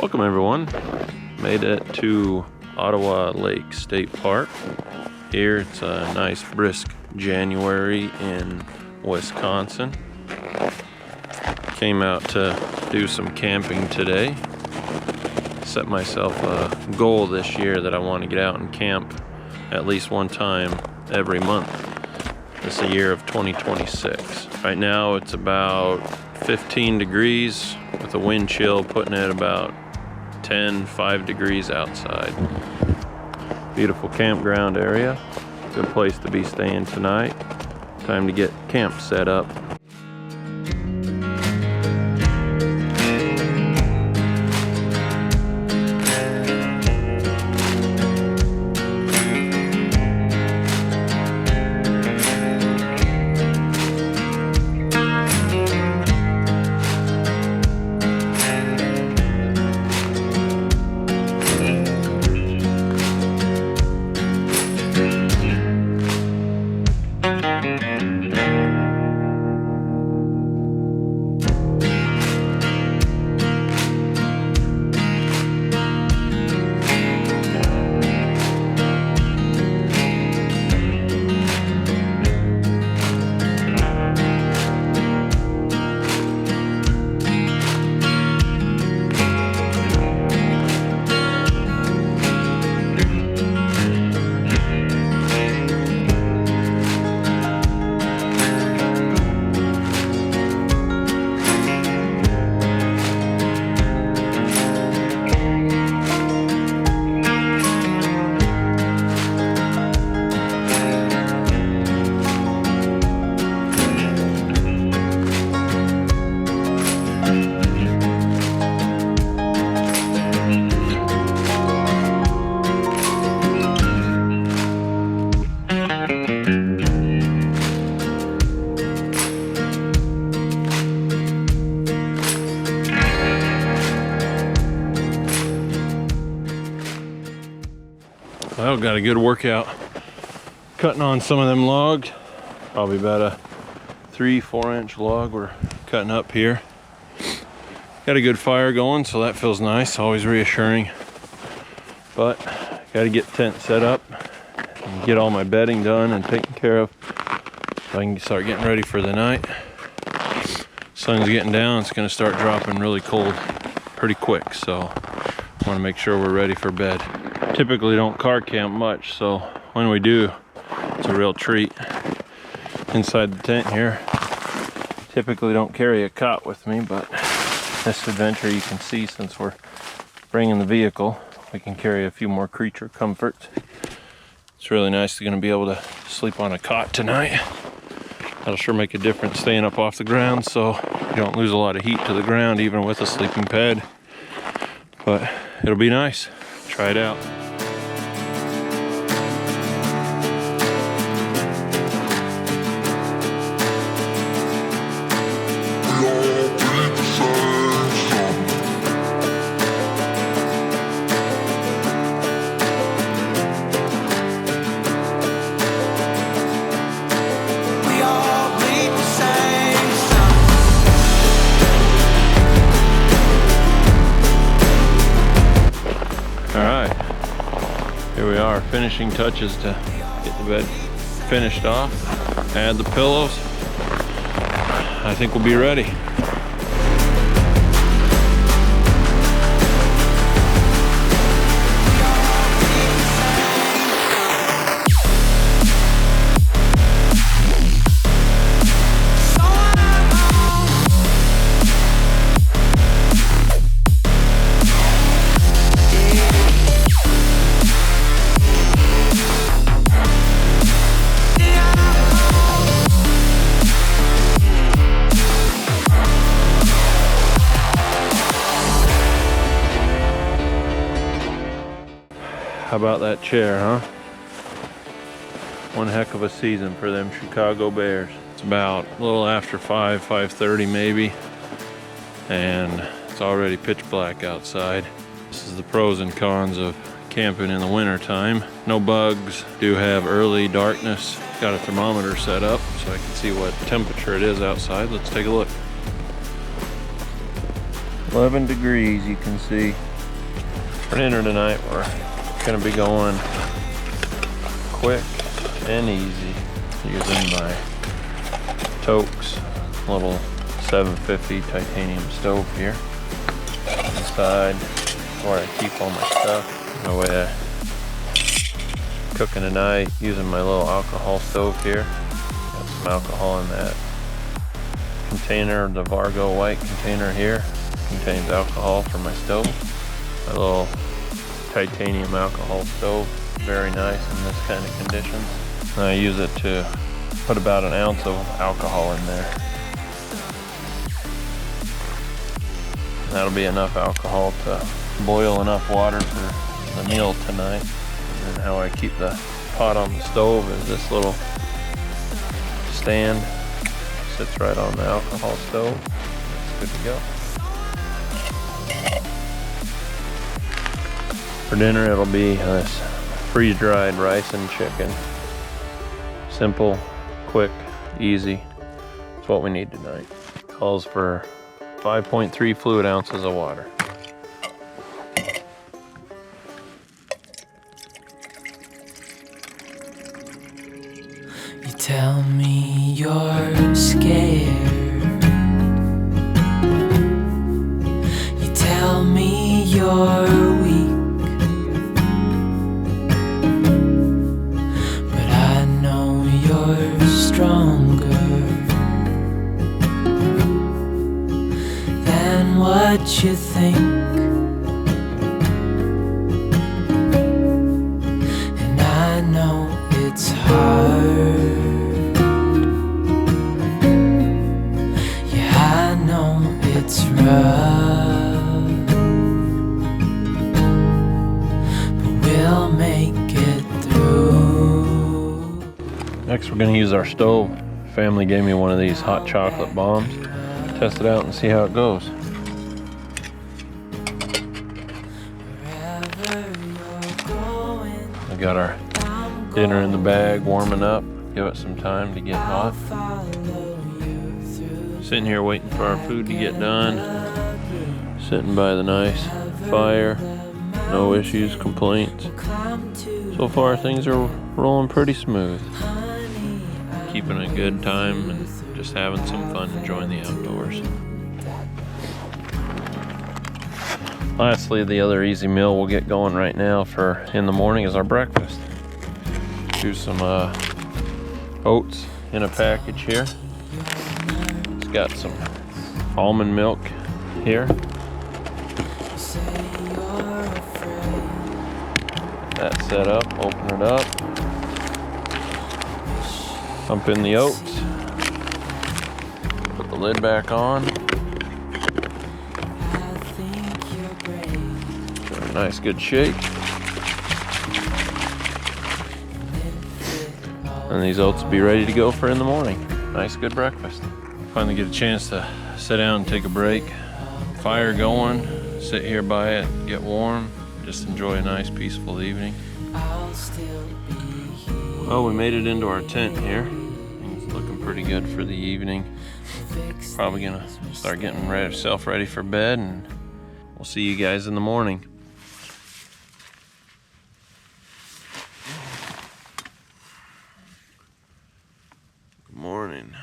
Welcome everyone. Made it to Ottawa Lake State Park. Here it's a nice brisk January in Wisconsin. Came out to do some camping today. Set myself a goal this year that I want to get out and camp at least one time every month. This is the year of 2026. Right now it's about 15 degrees with a wind chill putting it about 5 degrees outside. Beautiful campground area. Good place to be staying tonight. Time to get camp set up. Well, got a good workout cutting on some of them logs. Probably about a 3-4 inch log we're cutting up here. Got a good fire going, so that feels nice, always reassuring. But got to get the tent set up and get all my bedding done and taken care of so I can start getting ready for the night. Sun's getting down, it's going to start dropping really cold pretty quick, so I want to make sure we're ready for bed. Typically don't car camp much, so when we do, it's a real treat. Inside the tent here, typically don't carry a cot with me, but this adventure you can see, since we're bringing the vehicle, we can carry a few more creature comforts. It's really nice to gonna be able to sleep on a cot tonight. That'll sure make a difference staying up off the ground, so you don't lose a lot of heat to the ground even with a sleeping pad. But it'll be nice. Try it out. Here we are, finishing touches to get the bed finished off. Add the pillows. I think we'll be ready. How about that chair, huh? One heck of a season for them Chicago Bears. It's about a little after 5:30 maybe, and it's already pitch black outside. This is the pros and cons of camping in the winter time. No bugs, do have early darkness. Got a thermometer set up so I can see what temperature it is outside. Let's take a look. 11 degrees, you can see. For dinner tonight, we're gonna be going quick and easy using my Toke's little 750 titanium stove here. Inside where I keep all my stuff. No way I cooking tonight using my little alcohol stove here. Got some alcohol in that container, the Vargo white container here. Contains alcohol for my stove. My little titanium alcohol stove, very nice in this kind of conditions. And I use it to put about an ounce of alcohol in there. And that'll be enough alcohol to boil enough water for the meal tonight. And then how I keep the pot on the stove is this little stand. Sits right on the alcohol stove. It's good to go. For dinner, it'll be this freeze-dried rice and chicken. Simple, quick, easy. It's what we need tonight. Calls for 5.3 fluid ounces of water. You tell me you're scared. You tell me you're weak. But I know you're stronger than what you think. And I know it's hard. Yeah, I know it's rough, but we'll make it through. Next, we're gonna use our stove. Family gave me one of these hot chocolate bombs. Test it out and see how it goes. I got our dinner in the bag, warming up. Give it some time to get hot. Sitting here waiting for our food to get done. Sitting by the nice fire. No issues, complaints. So far things are rolling pretty smooth. Keeping a good time and just having some fun, enjoying the outdoors. Lastly, the other easy meal we'll get going right now for in the morning is our breakfast. Do some oats in a package here. It's got some almond milk here. That's set up, open it up. Pump in the oats. Put the lid back on. Give it a nice good shake. And these oats will be ready to go for in the morning. Nice good breakfast. Finally get a chance to sit down and take a break. Fire going, sit here by it, get warm, just enjoy a nice peaceful evening. Well, we made it into our tent here. It's looking pretty good for the evening. Probably gonna start getting myself ready for bed, and we'll see you guys in the morning. Good morning.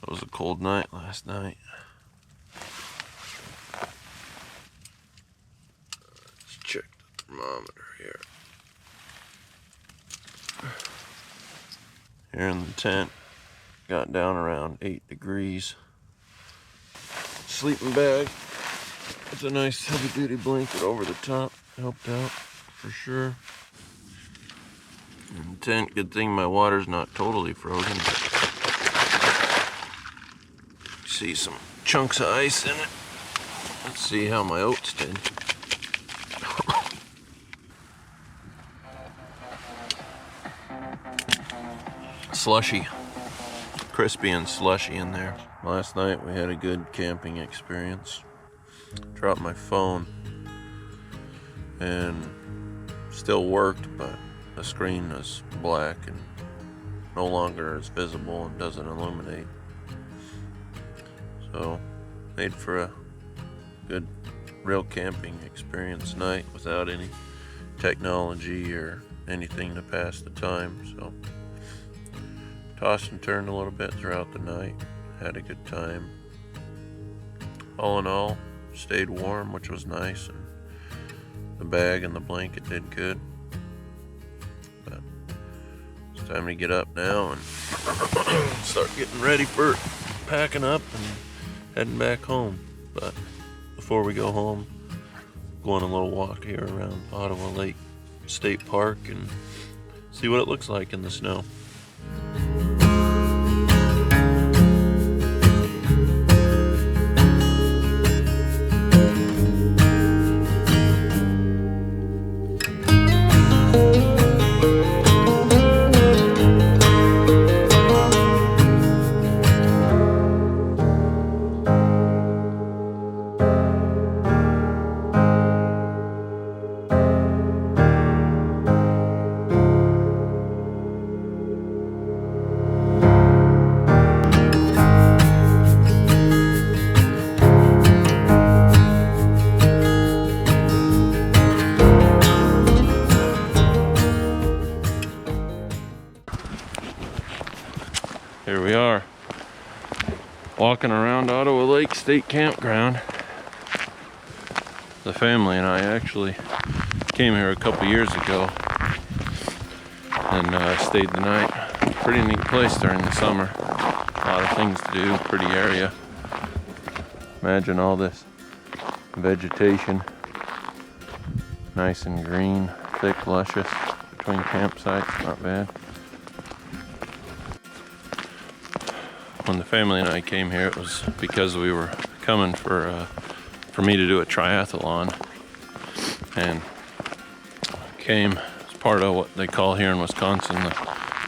It was a cold night last night. Let's check the thermometer here. Here in the tent, got down around 8 degrees. Sleeping bag. It's a nice heavy-duty blanket over the top. Helped out for sure. In the tent, good thing my water's not totally frozen. See some chunks of ice in it. Let's see how my oats did. Slushy, crispy and slushy in there. Last night we had a good camping experience. Dropped my phone and still worked, but the screen is black and no longer is visible and doesn't illuminate. So made for a good real camping experience night without any technology or anything to pass the time. So tossed and turned a little bit throughout the night, had a good time. All in all, stayed warm, which was nice, and the bag and the blanket did good. But it's time to get up now and start getting ready for packing up and heading back home. But before we go home, going a little walk here around Ottawa Lake State Park and see what it looks like in the snow. Here we are, walking around Ottawa Lake State Campground. The family and I actually came here a couple years ago and stayed the night. Pretty neat place during the summer. A lot of things to do, pretty area. Imagine all this vegetation, nice and green, thick, luscious between campsites, not bad. When the family and I came here, it was because we were coming for me to do a triathlon, and came as part of what they call here in Wisconsin the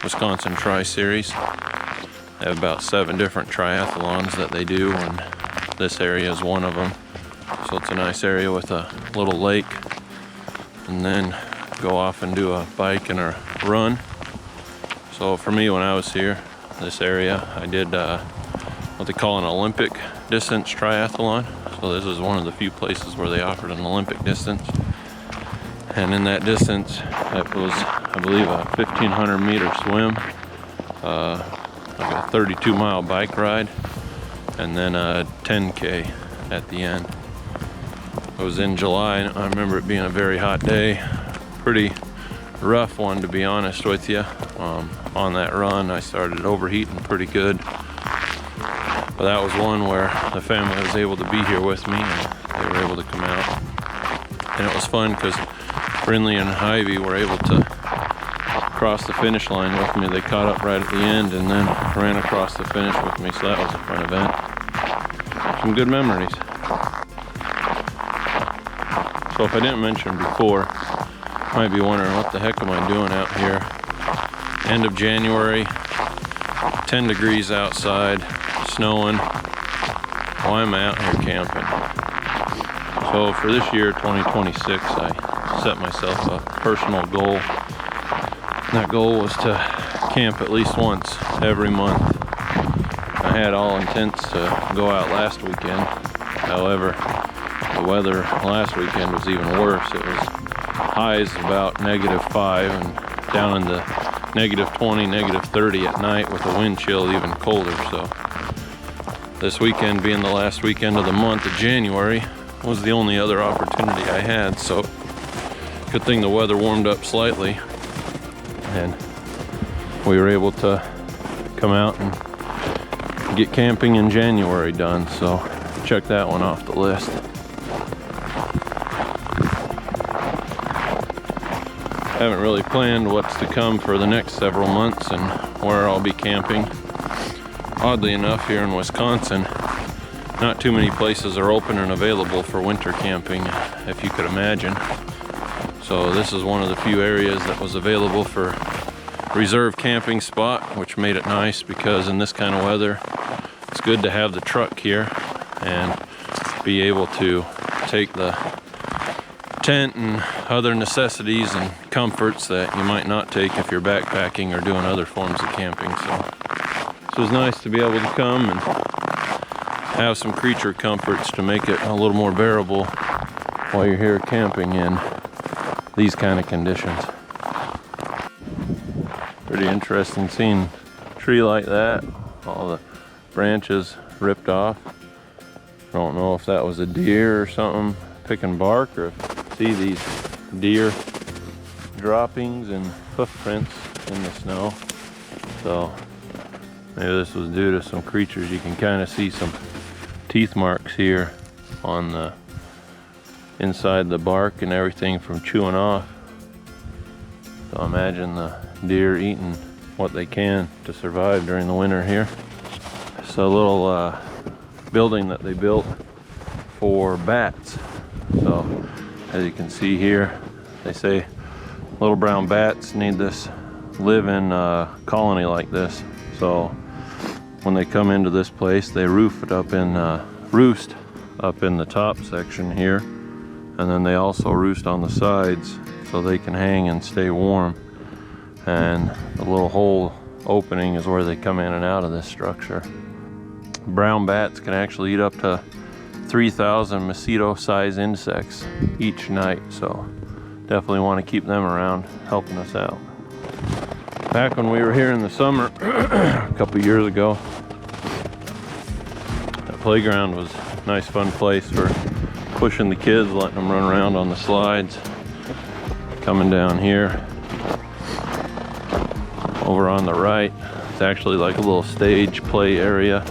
Wisconsin Tri-Series. They have about 7 different triathlons that they do, and this area is one of them. So it's a nice area with a little lake, and then go off and do a bike and a run. So for me, when I was here, this area, I did what they call an Olympic distance triathlon. So this is one of the few places where they offered an Olympic distance. And in that distance, it was, I believe, a 1,500 meter swim, like a 32-mile bike ride, and then a 10K at the end. It was in July, and I remember it being a very hot day. Pretty rough one, to be honest with you. On that run, I started overheating pretty good. But that was one where the family was able to be here with me, and they were able to come out. And it was fun because Brindley and Ivy were able to cross the finish line with me. They caught up right at the end and then ran across the finish with me, so that was a fun event. Some good memories. So if I didn't mention before, you might be wondering, what the heck am I doing out here? End of January, 10 degrees outside, snowing. Why am I out here camping? So for this year, 2026, I set myself a personal goal. And that goal was to camp at least once every month. I had all intents to go out last weekend. However, the weather last weekend was even worse. It was highs about -5 and down in the -20, -30 at night with a wind chill even colder. So this weekend, being the last weekend of the month of January, was the only other opportunity I had. So good thing the weather warmed up slightly and we were able to come out and get camping in January done. So check that one off the list. Haven't really planned what's to come for the next several months and where I'll be camping. Oddly enough, here in Wisconsin, not too many places are open and available for winter camping, if you could imagine. So this is one of the few areas that was available for reserve camping spot, which made it nice because in this kind of weather, it's good to have the truck here and be able to take the tent and other necessities and comforts that you might not take if you're backpacking or doing other forms of camping. So it was nice to be able to come and have some creature comforts to make it a little more bearable while you're here camping in these kind of conditions. Pretty interesting seeing a tree like that, all the branches ripped off. I don't know if that was a deer or something picking bark, or if see these deer droppings and hoof prints in the snow. So maybe this was due to some creatures. You can kind of see some teeth marks here on the inside the bark and everything from chewing off. So imagine the deer eating what they can to survive during the winter here. It's a little building that they built for bats. So as you can see here, they say little brown bats need this live-in colony like this. So when they come into this place, they roost up in the top section here, and then they also roost on the sides so they can hang and stay warm. And the little hole opening is where they come in and out of this structure. Brown bats can actually eat up to 3,000 mosquito-sized insects each night, so definitely want to keep them around helping us out. Back when we were here in the summer, a couple years ago, that playground was a nice fun place for pushing the kids, letting them run around on the slides. Coming down here, over on the right, it's actually like a little stage play area.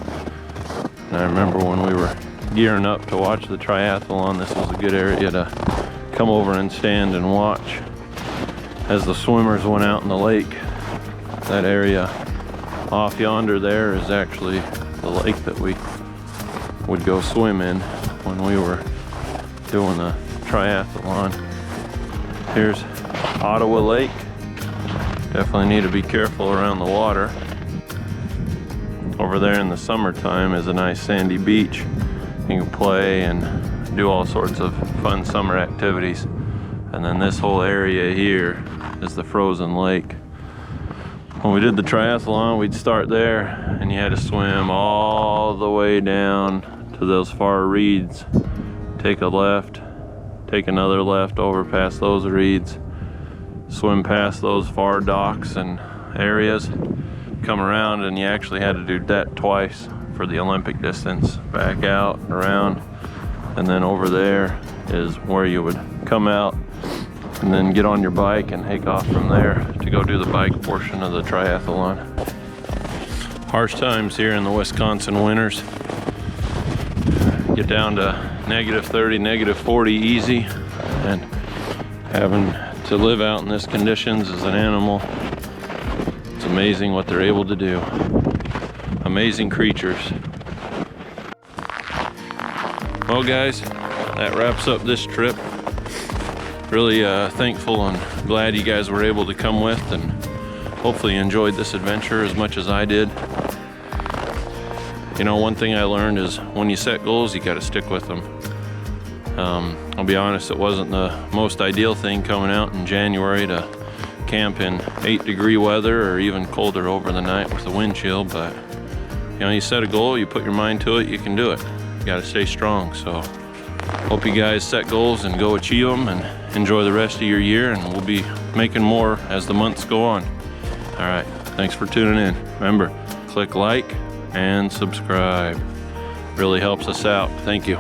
And I remember when we were gearing up to watch the triathlon, this was a good area to come over and stand and watch as the swimmers went out in the lake. That area off yonder there is actually the lake that we would go swim in when we were doing the triathlon. Here's Ottawa Lake. Definitely need to be careful around the water. Over there in the summertime is a nice sandy beach. You can play and do all sorts of fun summer activities. And then this whole area here is the frozen lake. When we did the triathlon, we'd start there and you had to swim all the way down to those far reeds. Take a left, take another left over past those reeds, swim past those far docks and areas, come around, and you actually had to do that twice for the Olympic distance. Back out, around, and then over there is where you would come out and then get on your bike and take off from there to go do the bike portion of the triathlon. Harsh times here in the Wisconsin winters. Get down to -30, -40 easy, and having to live out in this conditions as an animal, it's amazing what they're able to do. Amazing creatures. Well guys, that wraps up this trip. Really thankful and glad you guys were able to come with, and hopefully you enjoyed this adventure as much as I did. You know, one thing I learned is when you set goals, you got to stick with them. I'll be honest, it wasn't the most ideal thing coming out in January to camp in 8-degree weather or even colder over the night with the wind chill, but you know, you set a goal, you put your mind to it, you can do it. You got to stay strong. So hope you guys set goals and go achieve them, and enjoy the rest of your year, and we'll be making more as the months go on. All right, thanks for tuning in. Remember, click like and subscribe. Really helps us out. Thank you.